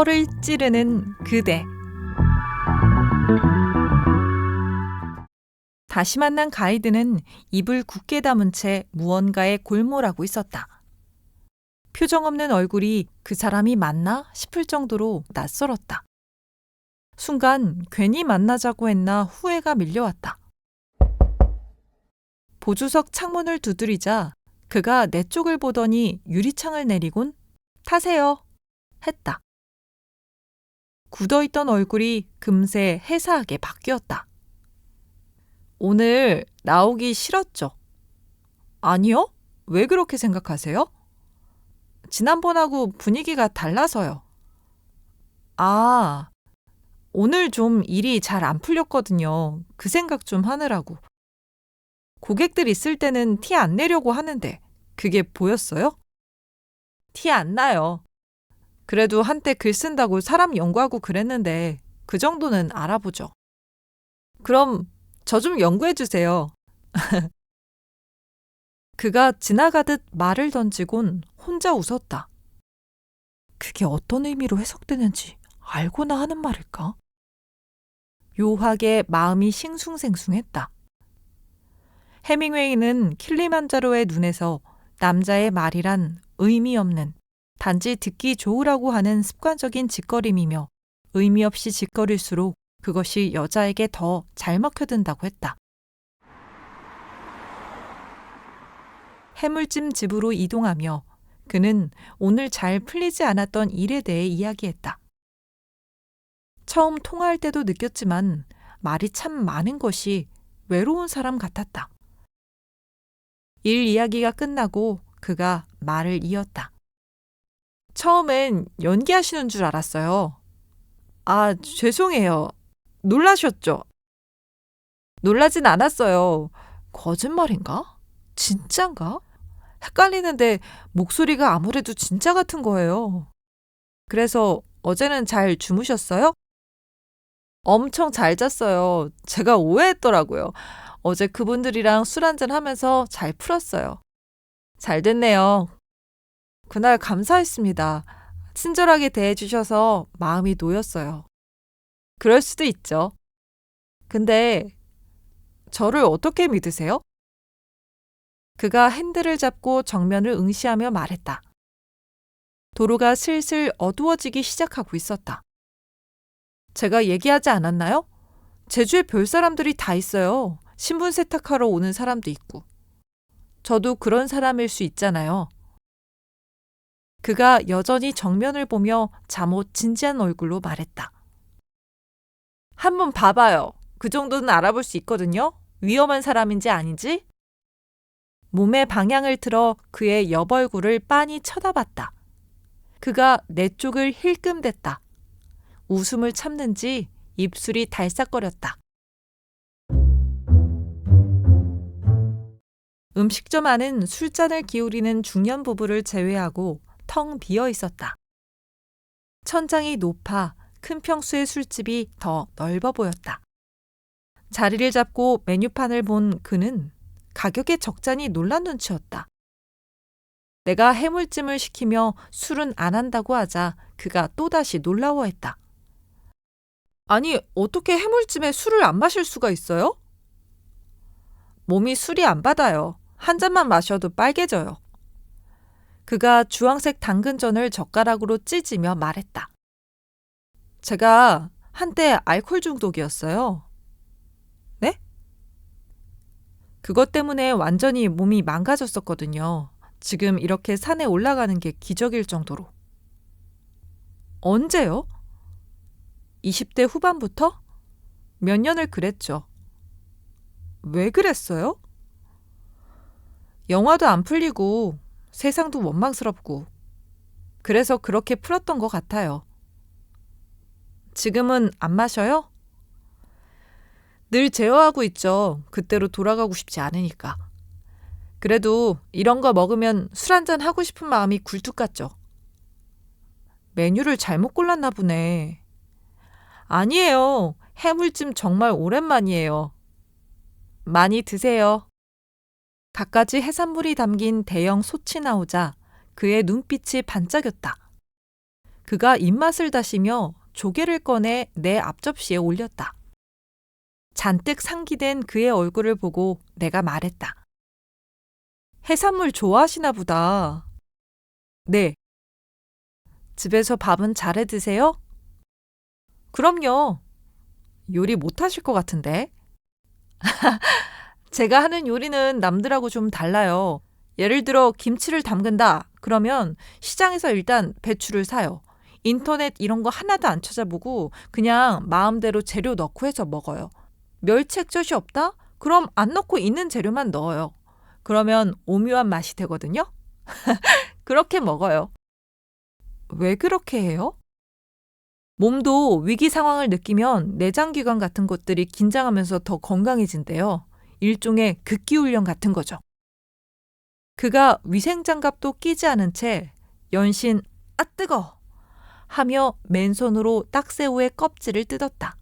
혀를 찌르는 그대. 다시 만난 가이드는 입을 굳게 다문 채 무언가에 골몰하고 있었다. 표정 없는 얼굴이 그 사람이 맞나 싶을 정도로 낯설었다. 순간 괜히 만나자고 했나 후회가 밀려왔다. 보조석 창문을 두드리자 그가 내 쪽을 보더니 유리창을 내리곤 타세요 했다. 굳어있던 얼굴이 금세 해사하게 바뀌었다. 오늘 나오기 싫었죠? 아니요? 왜 그렇게 생각하세요? 지난번하고 분위기가 달라서요. 아, 오늘 좀 일이 잘 안 풀렸거든요. 그 생각 좀 하느라고. 고객들 있을 때는 티 안 내려고 하는데 그게 보였어요? 티 안 나요. 그래도 한때 글 쓴다고 사람 연구하고 그랬는데 그 정도는 알아보죠. 그럼 저 좀 연구해 주세요. 그가 지나가듯 말을 던지곤 혼자 웃었다. 그게 어떤 의미로 해석되는지 알고나 하는 말일까? 묘하게 마음이 싱숭생숭했다. 해밍웨이는 킬리만자로의 눈에서 남자의 말이란 의미 없는 단지 듣기 좋으라고 하는 습관적인 짓거림이며 의미 없이 짓거릴수록 그것이 여자에게 더 잘 먹혀든다고 했다. 해물찜 집으로 이동하며 그는 오늘 잘 풀리지 않았던 일에 대해 이야기했다. 처음 통화할 때도 느꼈지만 말이 참 많은 것이 외로운 사람 같았다. 일 이야기가 끝나고 그가 말을 이었다. 처음엔 연기하시는 줄 알았어요. 아, 죄송해요. 놀라셨죠? 놀라진 않았어요. 거짓말인가? 진짠가? 헷갈리는데 목소리가 아무래도 진짜 같은 거예요. 그래서 어제는 잘 주무셨어요? 엄청 잘 잤어요. 제가 오해했더라고요. 어제 그분들이랑 술 한잔 하면서 잘 풀었어요. 잘 됐네요. 그날 감사했습니다. 친절하게 대해주셔서 마음이 놓였어요. 그럴 수도 있죠. 근데 저를 어떻게 믿으세요? 그가 핸들을 잡고 정면을 응시하며 말했다. 도로가 슬슬 어두워지기 시작하고 있었다. 제가 얘기하지 않았나요? 제주에 별 사람들이 다 있어요. 신분 세탁하러 오는 사람도 있고. 저도 그런 사람일 수 있잖아요. 그가 여전히 정면을 보며 잠옷 진지한 얼굴로 말했다. 한번 봐봐요. 그 정도는 알아볼 수 있거든요. 위험한 사람인지 아닌지. 몸의 방향을 틀어 그의 옆얼굴을 빤히 쳐다봤다. 그가 내 쪽을 힐끔댔다. 웃음을 참는지 입술이 달싹거렸다. 음식점 안은 술잔을 기울이는 중년 부부를 제외하고 텅 비어 있었다. 천장이 높아 큰 평수의 술집이 더 넓어 보였다. 자리를 잡고 메뉴판을 본 그는 가격에 적잖이 놀란 눈치였다. 내가 해물찜을 시키며 술은 안 한다고 하자 그가 또다시 놀라워했다. 아니, 어떻게 해물찜에 술을 안 마실 수가 있어요? 몸이 술이 안 받아요. 한 잔만 마셔도 빨개져요. 그가 주황색 당근전을 젓가락으로 찢으며 말했다. 제가 한때 알코올 중독이었어요. 네? 그것 때문에 완전히 몸이 망가졌었거든요. 지금 이렇게 산에 올라가는 게 기적일 정도로. 언제요? 20대 후반부터? 몇 년을 그랬죠. 왜 그랬어요? 영화도 안 풀리고 세상도 원망스럽고 그래서 그렇게 풀었던 것 같아요. 지금은 안 마셔요? 늘 제어하고 있죠. 그때로 돌아가고 싶지 않으니까. 그래도 이런 거 먹으면 술 한잔 하고 싶은 마음이 굴뚝 같죠. 메뉴를 잘못 골랐나 보네. 아니에요. 해물찜 정말 오랜만이에요. 많이 드세요. 갖가지 해산물이 담긴 대형 솥이 나오자 그의 눈빛이 반짝였다. 그가 입맛을 다시며 조개를 꺼내 내 앞접시에 올렸다. 잔뜩 상기된 그의 얼굴을 보고 내가 말했다. 해산물 좋아하시나 보다. 네. 집에서 밥은 잘해 드세요? 그럼요. 요리 못하실 것 같은데. 제가 하는 요리는 남들하고 좀 달라요. 예를 들어 김치를 담근다. 그러면 시장에서 일단 배추를 사요. 인터넷 이런 거 하나도 안 찾아보고 그냥 마음대로 재료 넣고 해서 먹어요. 멸치액젓이 없다? 그럼 안 넣고 있는 재료만 넣어요. 그러면 오묘한 맛이 되거든요. 그렇게 먹어요. 왜 그렇게 해요? 몸도 위기 상황을 느끼면 내장기관 같은 것들이 긴장하면서 더 건강해진대요. 일종의 극기훈련 같은 거죠. 그가 위생장갑도 끼지 않은 채 연신 아 뜨거! 하며 맨손으로 딱새우의 껍질을 뜯었다.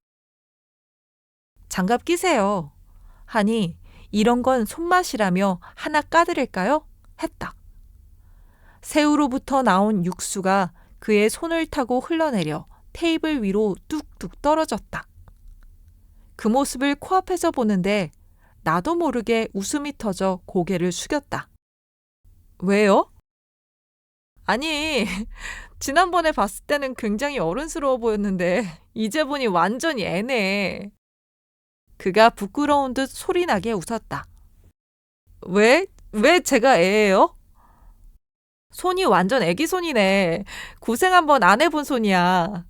장갑 끼세요. 하니 이런 건 손맛이라며 하나 까드릴까요? 했다. 새우로부터 나온 육수가 그의 손을 타고 흘러내려 테이블 위로 뚝뚝 떨어졌다. 그 모습을 코앞에서 보는데 나도 모르게 웃음이 터져 고개를 숙였다. 왜요? 아니, 지난번에 봤을 때는 굉장히 어른스러워 보였는데 이제 보니 완전히 애네. 그가 부끄러운 듯 소리나게 웃었다. 왜? 왜 제가 애예요? 손이 완전 애기 손이네. 고생 한번 안 해본 손이야.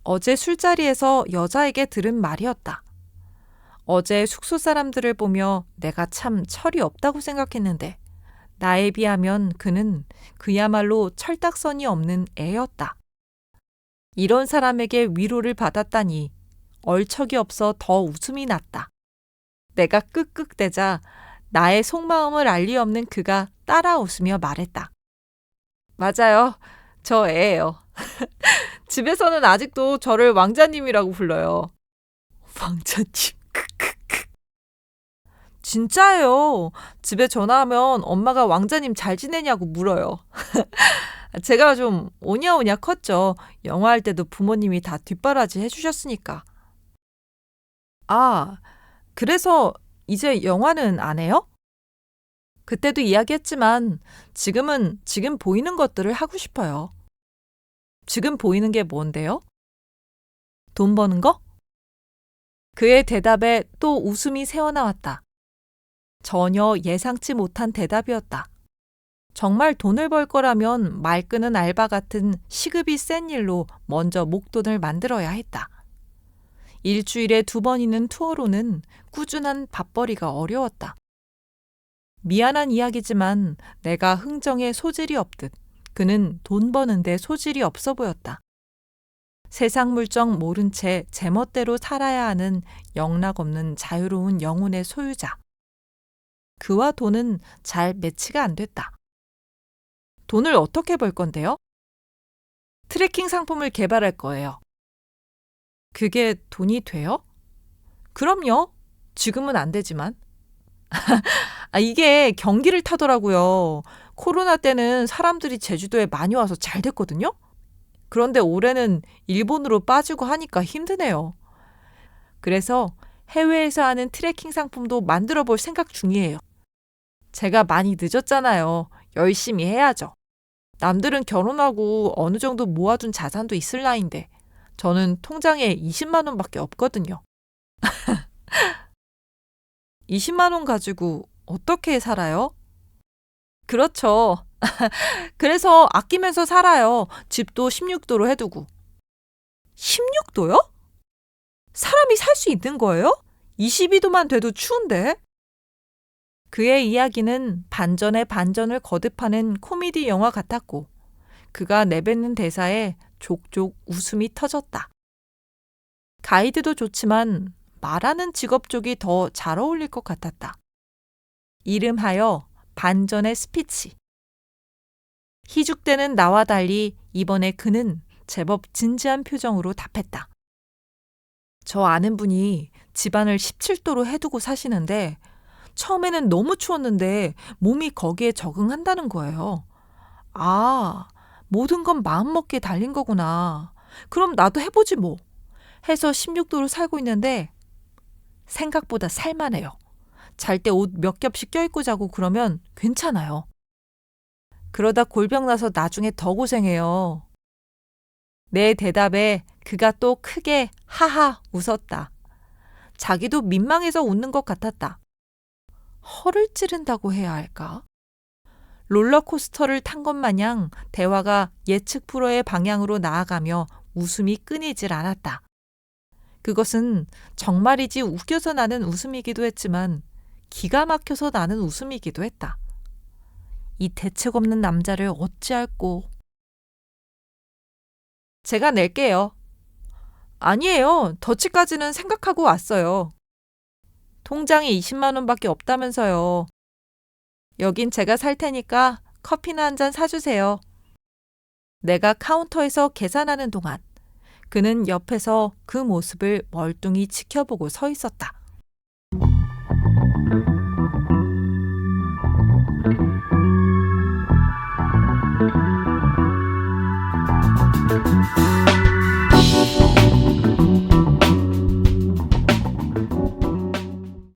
어제 술자리에서 여자에게 들은 말이었다. 어제 숙소 사람들을 보며 내가 참 철이 없다고 생각했는데 나에 비하면 그는 그야말로 철딱선이 없는 애였다. 이런 사람에게 위로를 받았다니 얼척이 없어 더 웃음이 났다. 내가 끄끄대자 나의 속마음을 알 리 없는 그가 따라 웃으며 말했다. 맞아요. 저 애예요. 집에서는 아직도 저를 왕자님이라고 불러요. 왕자님. 진짜예요. 집에 전화하면 엄마가 왕자님 잘 지내냐고 물어요. 제가 좀 오냐오냐 컸죠. 영화할 때도 부모님이 다 뒷바라지 해주셨으니까. 아, 그래서 이제 영화는 안 해요? 그때도 이야기했지만 지금은 지금 보이는 것들을 하고 싶어요. 지금 보이는 게 뭔데요? 돈 버는 거? 그의 대답에 또 웃음이 새어나왔다. 전혀 예상치 못한 대답이었다. 정말 돈을 벌 거라면 말 끄는 알바 같은 시급이 센 일로 먼저 목돈을 만들어야 했다. 일주일에 2번이는 투어로는 꾸준한 밥벌이가 어려웠다. 미안한 이야기지만 내가 흥정에 소질이 없듯 그는 돈 버는데 소질이 없어 보였다. 세상 물정 모른 채 제멋대로 살아야 하는 영락없는 자유로운 영혼의 소유자. 그와 돈은 잘 매치가 안 됐다. 돈을 어떻게 벌 건데요? 트래킹 상품을 개발할 거예요. 그게 돈이 돼요? 그럼요. 지금은 안 되지만. 이게 경기를 타더라고요. 코로나 때는 사람들이 제주도에 많이 와서 잘 됐거든요. 그런데 올해는 일본으로 빠지고 하니까 힘드네요. 그래서 해외에서 하는 트래킹 상품도 만들어 볼 생각 중이에요. 제가 많이 늦었잖아요. 열심히 해야죠. 남들은 결혼하고 어느 정도 모아둔 자산도 있을 나이인데 저는 통장에 20만 원밖에 없거든요. 20만 원 가지고 어떻게 살아요? 그렇죠. 그래서 아끼면서 살아요. 집도 16도로 해두고. 16도요? 사람이 살 수 있는 거예요? 22도만 돼도 추운데? 그의 이야기는 반전에 반전을 거듭하는 코미디 영화 같았고 그가 내뱉는 대사에 족족 웃음이 터졌다. 가이드도 좋지만 말하는 직업 쪽이 더 잘 어울릴 것 같았다. 이름하여 반전의 스피치. 희죽대는 나와 달리 이번에 그는 제법 진지한 표정으로 답했다. 저 아는 분이 집안을 17도로 해두고 사시는데 처음에는 너무 추웠는데 몸이 거기에 적응한다는 거예요. 아, 모든 건 마음먹기에 달린 거구나. 그럼 나도 해보지 뭐. 해서 16도로 살고 있는데 생각보다 살만해요. 잘 때 옷 몇 겹씩 껴입고 자고 그러면 괜찮아요. 그러다 골병 나서 나중에 더 고생해요. 내 대답에 그가 또 크게 하하 웃었다. 자기도 민망해서 웃는 것 같았다. 허를 찌른다고 해야 할까? 롤러코스터를 탄 것 마냥 대화가 예측 불허의 방향으로 나아가며 웃음이 끊이질 않았다. 그것은 정말이지 웃겨서 나는 웃음이기도 했지만 기가 막혀서 나는 웃음이기도 했다. 이 대책 없는 남자를 어찌할꼬. 제가 낼게요. 아니에요. 더치까지는 생각하고 왔어요. 통장에 20만 원밖에 없다면서요. 여긴 제가 살 테니까 커피나 한 잔 사주세요. 내가 카운터에서 계산하는 동안 그는 옆에서 그 모습을 멀뚱히 지켜보고 서 있었다.